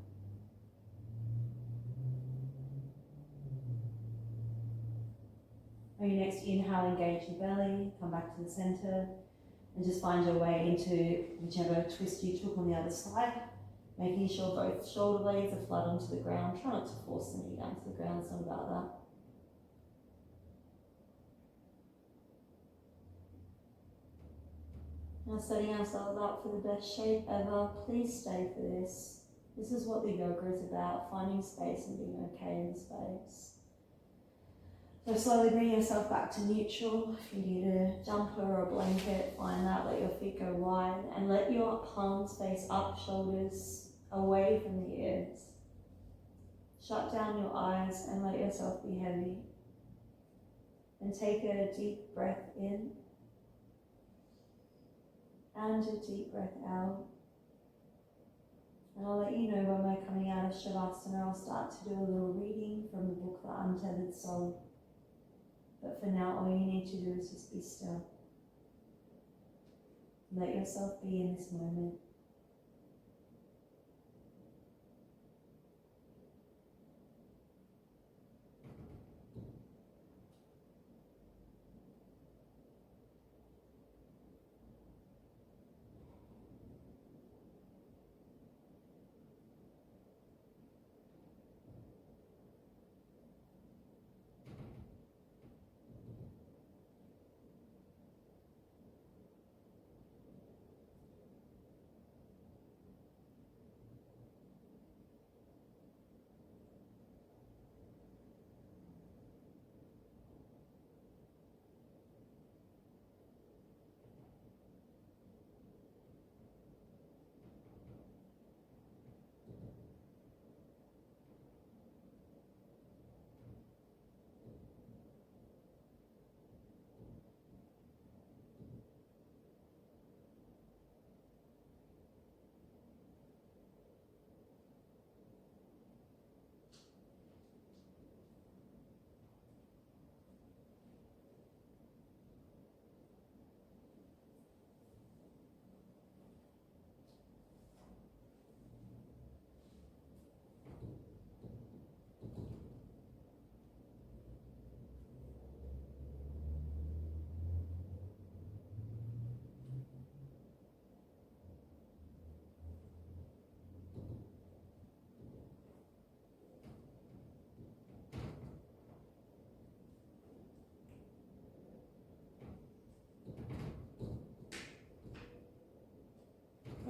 On your next inhale, engage your belly, come back to the center, and just find your way into whichever twist you took on the other side, making sure both shoulder blades are flat onto the ground. Try not to force the knee down to the ground, it's not about that. Now setting ourselves up for the best shape ever. Please stay for this. This is what the yoga is about, finding space and being okay in the space. So slowly bring yourself back to neutral. If you need a jumper or a blanket, find that, let your feet go wide, and let your palms face up, shoulders away from the ears. Shut down your eyes and let yourself be heavy. And take a deep breath in and a deep breath out. And I'll let you know when we're coming out of Shavasana. I'll start to do a little reading from the book, The Untethered Soul. But for now, all you need to do is just be still. Let yourself be in this moment.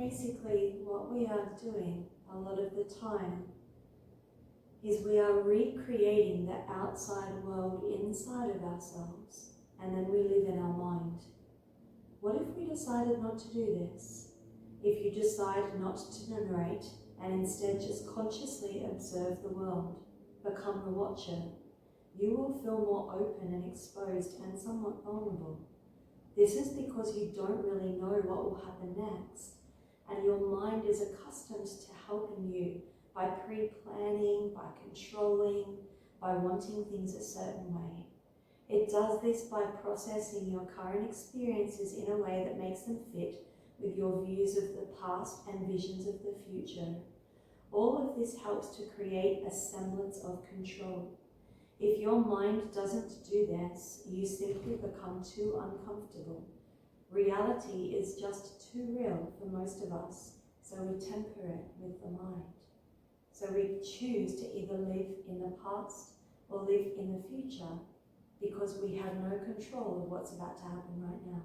basically what we are doing a lot of the time is we are recreating the outside world inside of ourselves, and then we live in our mind. What if we decided not to do this? If you decide not to narrate and instead just consciously observe the world, become the watcher, you will feel more open and exposed and somewhat vulnerable. This is because you don't really know what will happen next, and your mind is accustomed to helping you by pre-planning, by controlling, by wanting things a certain way. It does this by processing your current experiences in a way that makes them fit with your views of the past and visions of the future. All of this helps to create a semblance of control. If your mind doesn't do this, you simply become too uncomfortable. Reality is just too real for most of us, so we temper it with the mind. So we choose to either live in the past or live in the future because we have no control of what's about to happen right now.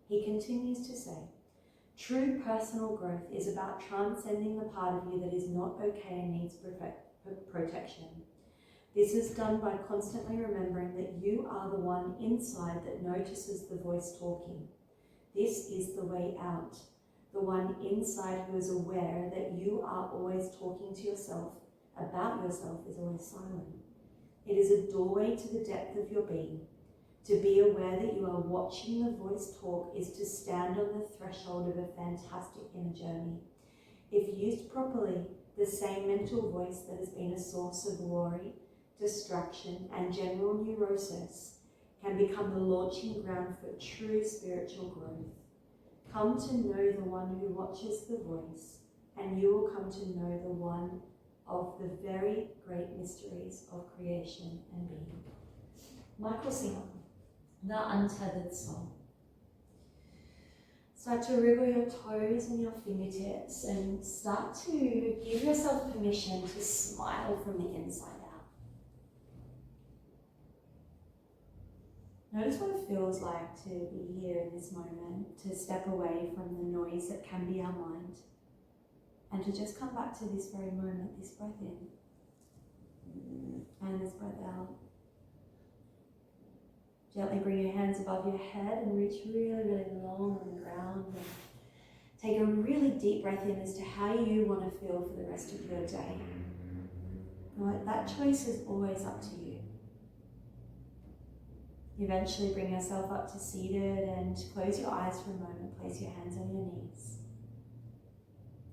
He continues to say, true personal growth is about transcending the part of you that is not okay and needs protection. This is done by constantly remembering that you are the one inside that notices the voice talking. This is the way out. The one inside who is aware that you are always talking to yourself about yourself is always silent. It is a doorway to the depth of your being. To be aware that you are watching the voice talk is to stand on the threshold of a fantastic inner journey. If used properly, the same mental voice that has been a source of worry, distraction, and general neurosis can become the launching ground for true spiritual growth. Come to know the one who watches the voice, and you will come to know the one of the very great mysteries of creation and being. Michael Singer, The Untethered Soul. Start to wriggle your toes and your fingertips and start to give yourself permission to smile from the inside out. Notice what it feels like to be here in this moment, to step away from the noise that can be our mind, and to just come back to this very moment, this breath in, and this breath out. Gently bring your hands above your head and reach really, really long on the ground. And take a really deep breath in as to how you want to feel for the rest of your day. Right, that choice is always up to you. Eventually bring yourself up to seated and close your eyes for a moment. Place your hands on your knees.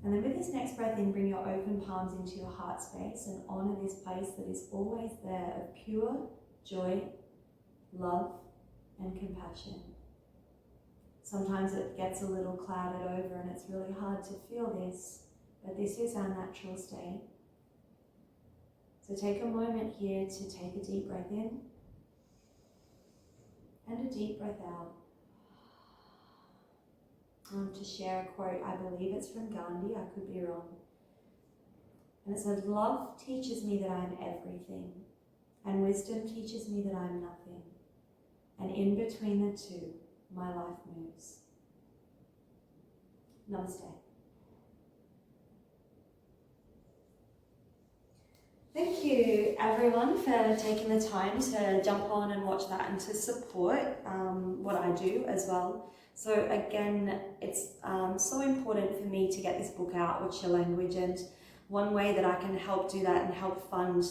And then with this next breath in, bring your open palms into your heart space and honor this place that is always there of pure joy, love, and compassion. Sometimes it gets a little clouded over and it's really hard to feel this, but this is our natural state. So take a moment here to take a deep breath in and a deep breath out. To share a quote, I believe it's from Gandhi, I could be wrong. And it says, love teaches me that I am everything, and wisdom teaches me that I am nothing. And in between the two, my life moves. Namaste. Thank you everyone for taking the time to jump on and watch that and to support what I do as well. So again, it's so important for me to get this book out, What's Your Language? And one way that I can help do that and help fund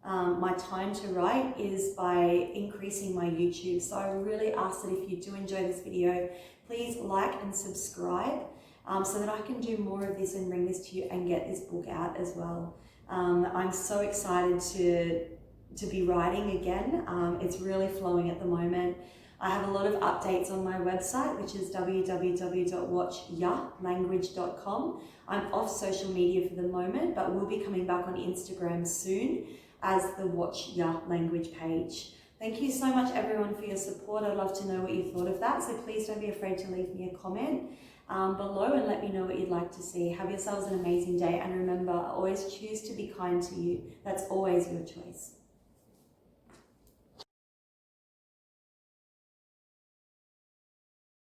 my time to write is by increasing my YouTube. So I really ask that if you do enjoy this video, please like and subscribe so that I can do more of this and bring this to you and get this book out as well. I'm so excited to be writing again. It's really flowing at the moment. I have a lot of updates on my website, which is www.watchyalanguage.com. I'm off social media for the moment, but we'll be coming back on Instagram soon as the Watch Ya Language page. Thank you so much everyone for your support. I'd love to know what you thought of that, so please don't be afraid to leave me a comment below and let me know what you'd like to see. Have yourselves an amazing day, and remember, always choose to be kind to you. That's always your choice.